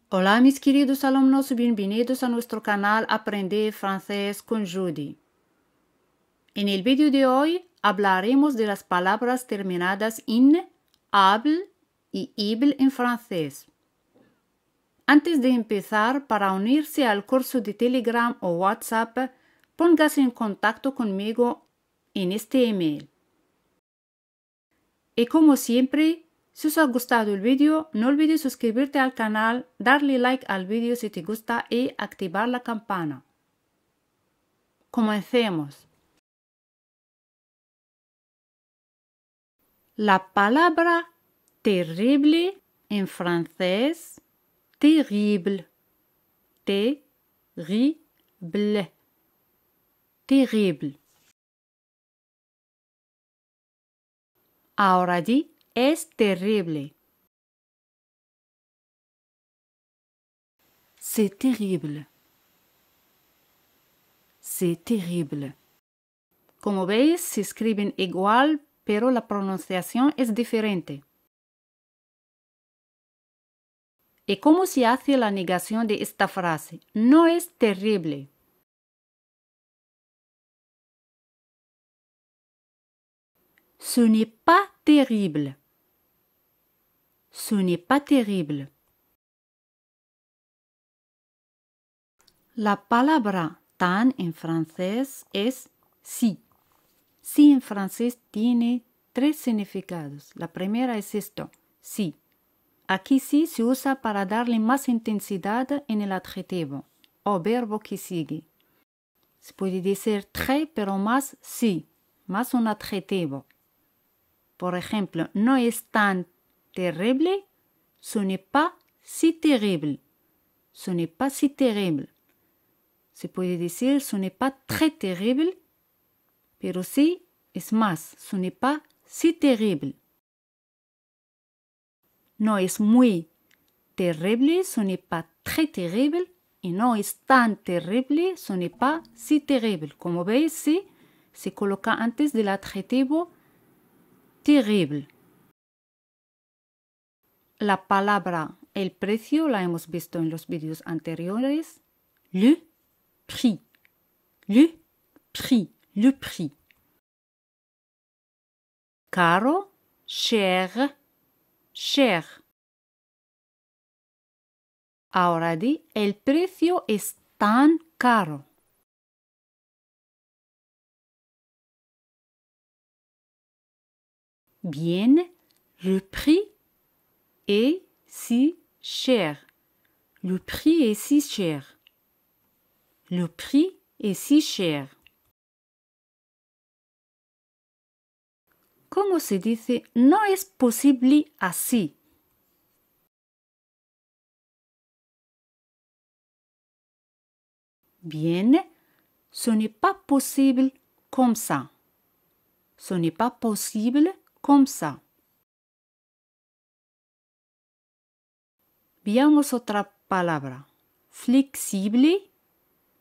Hola mis queridos alumnos, bienvenidos a nuestro canal Aprender Francés con Judy. En el vídeo de hoy hablaremos de las palabras terminadas en able y ible en francés. Antes de empezar, para unirse al curso de Telegram o WhatsApp, póngase en contacto conmigo en este email. Y como siempre, si os ha gustado el vídeo, no olvides suscribirte al canal, darle like al vídeo si te gusta y activar la campana. Comencemos. La palabra terrible en francés, terrible, terrible, terrible. Ahora di, es terrible. C'est terrible. C'est terrible. Como veis, se escriben igual, pero la pronunciación es diferente. ¿Y cómo se hace la negación de esta frase? No es terrible. Ce n'est pas terrible. Ce n'est pas terrible. La palabra tan en francés es sí. Sí en francés tiene tres significados. La primera es esto, sí. Aquí sí se usa para darle más intensidad en el adjetivo o verbo que sigue. Se puede decir très, pero más sí, más un adjetivo. Por ejemplo, no es tan terrible, ce n'est pas si terrible. Ce n'est pas si terrible. Se puede decir, ce n'est pas très terrible, pero sí es más, ce n'est pas si terrible. No es muy terrible, ce n'est pas très terrible, y no es tan terrible, ce n'est pas si terrible. Como veis, sí, se coloca antes del adjetivo terrible. La palabra el precio la hemos visto en los vídeos anteriores. Le prix. Le prix. Le prix. Caro, cher, cher. Ahora di, el precio es tan caro. Bien, le prix est si cher. Le prix est si cher. Le prix est si cher. ¿Cómo se dice? No es posible así. Bien, ce n'est pas possible comme ça. Ce n'est pas possible comme ça. Veamos otra palabra. Flexible,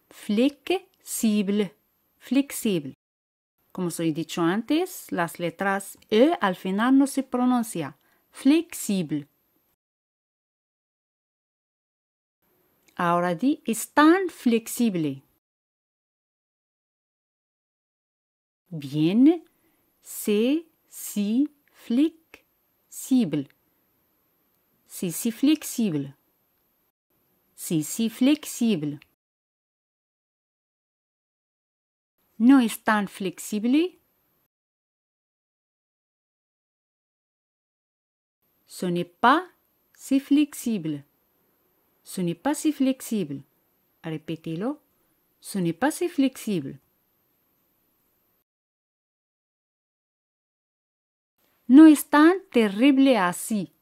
flexible, flexible. Como os he dicho antes, las letras E al final no se pronuncia. Flexible. Ahora di, es tan flexible. Bien, c'est si flexible. C'est si flexible. C'est si flexible. No es tan flexible. Ce n'est pas si flexible. Ce n'est pas si flexible. Répétez-le. Ce n'est pas si flexible. No es tan terrible así.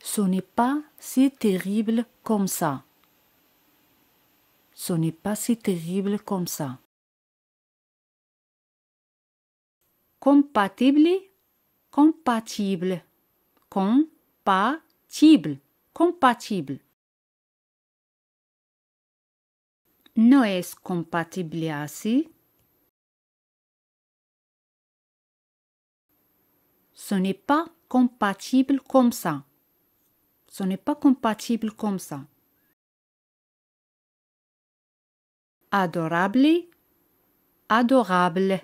Ce n'est pas si terrible comme ça. Ce n'est pas si terrible comme ça. Compatible, compatible, compatible, compatible. No es compatible así. Ce n'est pas compatible comme ça. Ce n'est pas compatible comme ça. Adorable, adorable,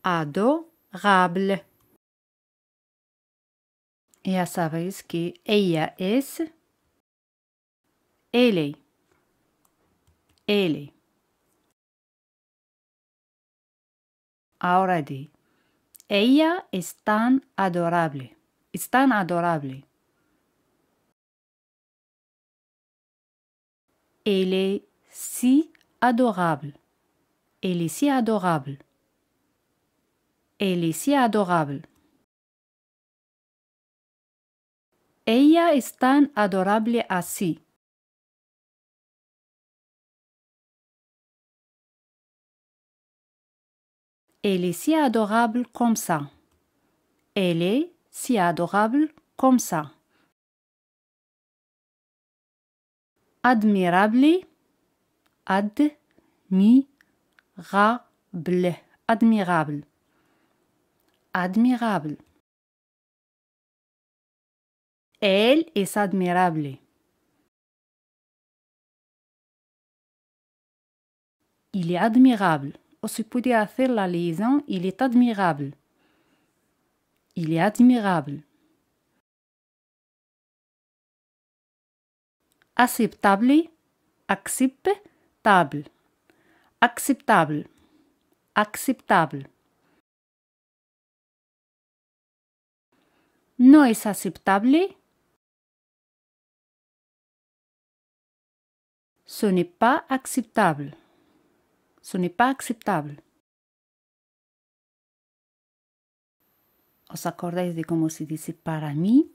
adorable. Ya sabéis que ella es elle. Elle. Ahora di. Ella es tan adorable. Es tan adorable. Elle est si adorable. Elle est si adorable. Elle est si adorable. Ella es tan adorable así. Elle est si adorable comme ça. Elle est si adorable comme ça. Admirable, admirable, admirable, admirable. Elle est admirable. Il est admirable. O se puede hacer la liaison, il est admirable. Il est admirable. Acceptable, acceptable, acceptable, acceptable. No es aceptable. Ce n'est pas acceptable. Ce n'est pas acceptable. ¿Os acordáis de cómo se dice para mí?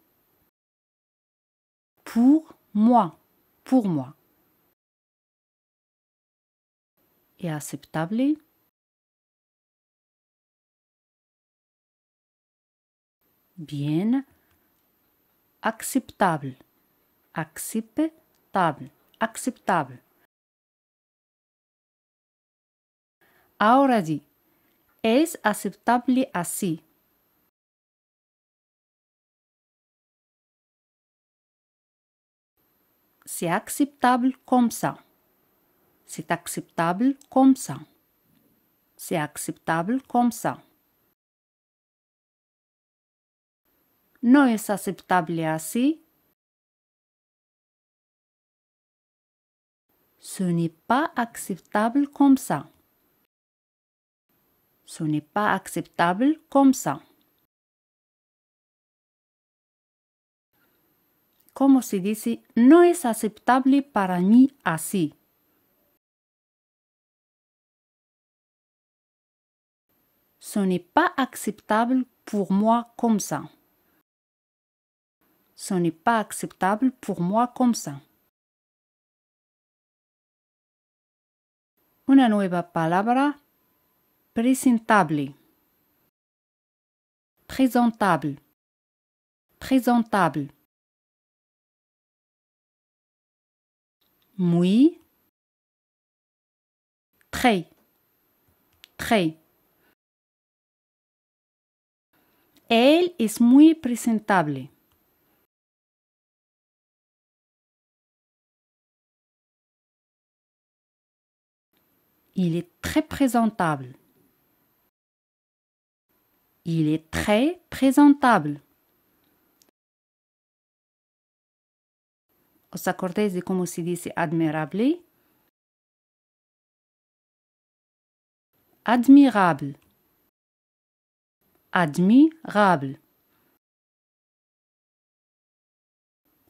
Pour moi. Pour moi. Et acceptable. Bien. Acceptable. Acceptable. Acceptable. Ahora di. Es aceptable así. C'est acceptable comme ça. C'est acceptable comme ça. C'est acceptable comme ça. No es aceptable así. Ce n'est pas acceptable comme ça. Ce n'est pas acceptable comme ça. Como se dice, no es aceptable para mí así. Ce n'est pas acceptable pour moi comme ça. Ce n'est pas acceptable pour moi comme ça. Una nueva palabra, presentable. Présentable. Présentable. Muy. Très. Très. Él es muy presentable. Il est très présentable. Il est très présentable. ¿Os acordáis de cómo se dice admirable? Admirable. Admirable.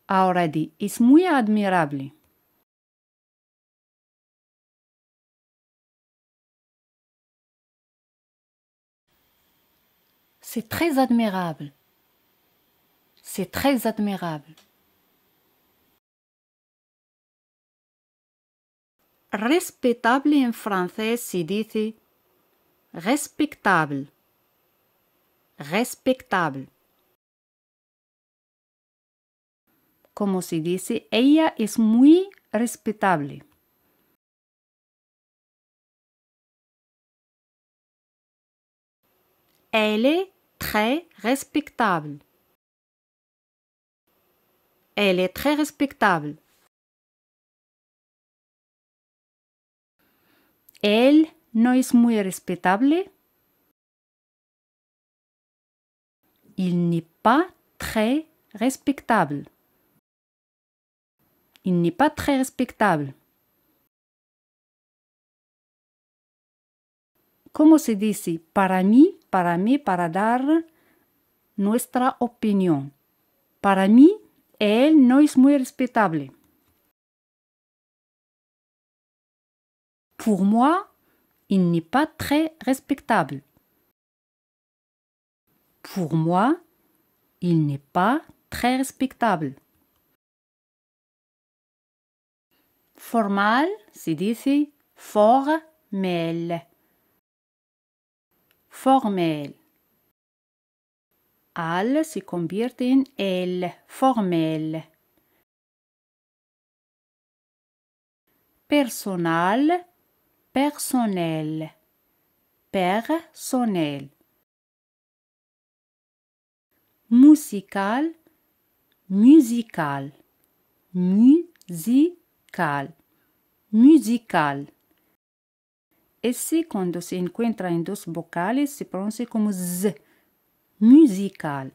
Ahora di, es muy admirable. C'est très admirable. C'est très admirable. Respetable en français se dice respectable. Respectable. Como se dice, ella es muy respetable. Elle est très respectable. Elle est très respectable. Él no es muy respetable. Il n'est pas très respectable. Il n'est pas très respectable. ¿Cómo se dice para mí, para dar nuestra opinión? Para mí, él no es muy respetable. Pour moi, il n'est pas très respectable. Pour moi, il n'est pas très respectable. Formal se dice formel. Formel. Al se convierte en el, formel. Personal, personnel. Personnel. Musical, musical. Musical. Musical. Ese cuando se encuentra en dos vocales se pronuncia como z. Musical.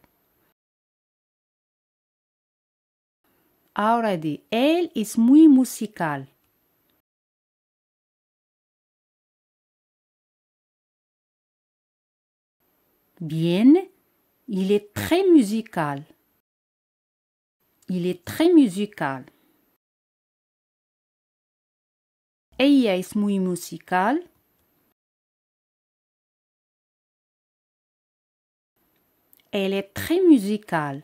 Ahora di, él es muy musical. Bien, il est très musical. Il est très musical. Ella es muy musical. Elle est très musicale.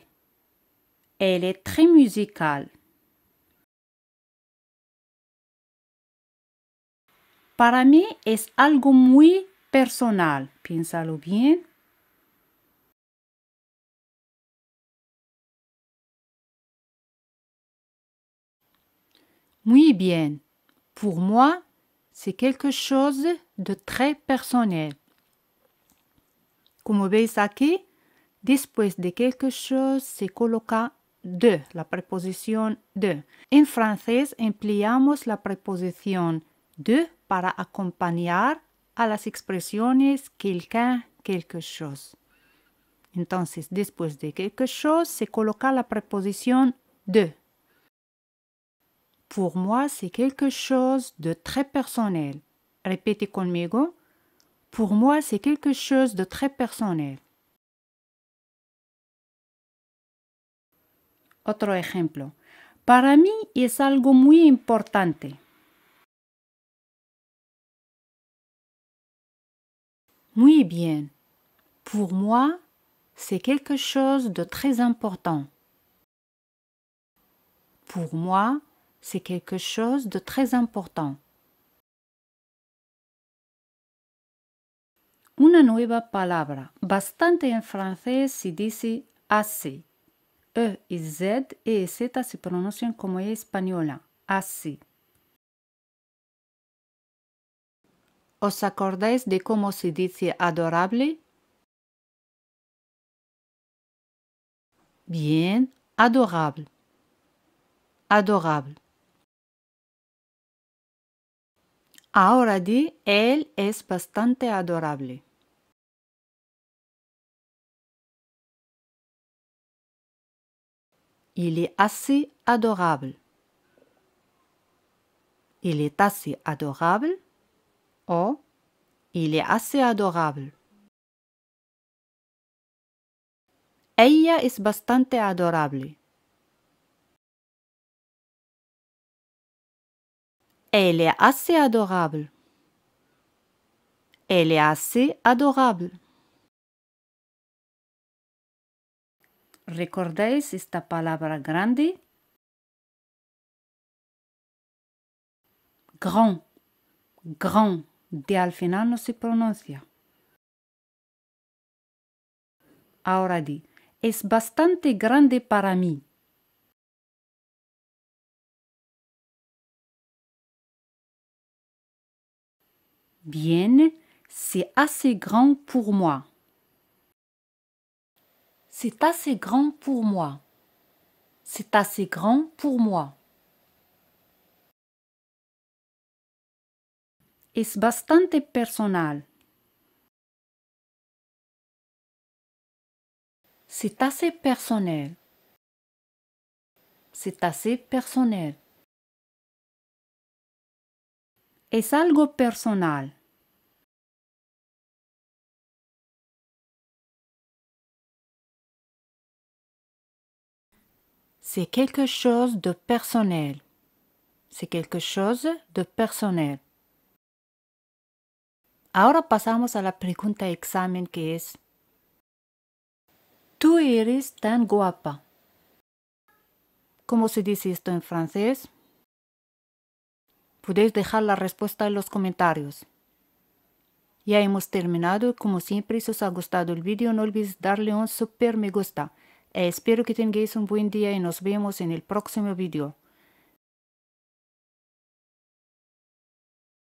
Elle est très musicale. Para mí es algo muy personal. Piénsalo bien. Muy bien. Pour moi, c'est quelque chose de très personnel. Como veis aquí, después de quelque chose se coloca de, la preposición de. En francés empleamos la preposición de para acompañar a las expresiones quelqu'un, quelque chose. Entonces, después de quelque chose se coloca la preposición de. Pour moi, c'est quelque chose de très personnel. Répétez conmigo. Pour moi, c'est quelque chose de très personnel. Otro ejemplo. Para mí es algo muy importante. Muy bien. Pour moi, c'est quelque chose de très important. Pour moi, c'est quelque chose de très important. Una nueva palabra. Bastante en francés se dice assez. E y Z, E y Z se pronuncian como E española. Assez. ¿Os acordáis de cómo se dice adorable? Bien, adorable. Adorable. Ahora di, él es bastante adorable. Il est assez adorable. Il est assez adorable. O il est assez adorable. Ella es bastante adorable. Elle est assez adorable. Elle est assez adorable. ¿Recordáis esta palabra grande? Grand. Grand. De al final no se pronuncia. Ahora di, es bastante grande para mí. Bien, c'est assez grand pour moi. C'est assez grand pour moi. C'est assez grand pour moi. Es bastante personal. C'est assez personnel. C'est assez personnel. Es algo personal. C'est quelque chose de personnel. C'est quelque chose de personnel. Ahora pasamos a la pregunta examen que es: Tú eres tan guapa. ¿Cómo se dice esto en francés? Podéis dejar la respuesta en los comentarios. Ya hemos terminado. Como siempre, si os ha gustado el vídeo, no olvides darle un super me gusta. Espero que tengáis un buen día y nos vemos en el próximo vídeo.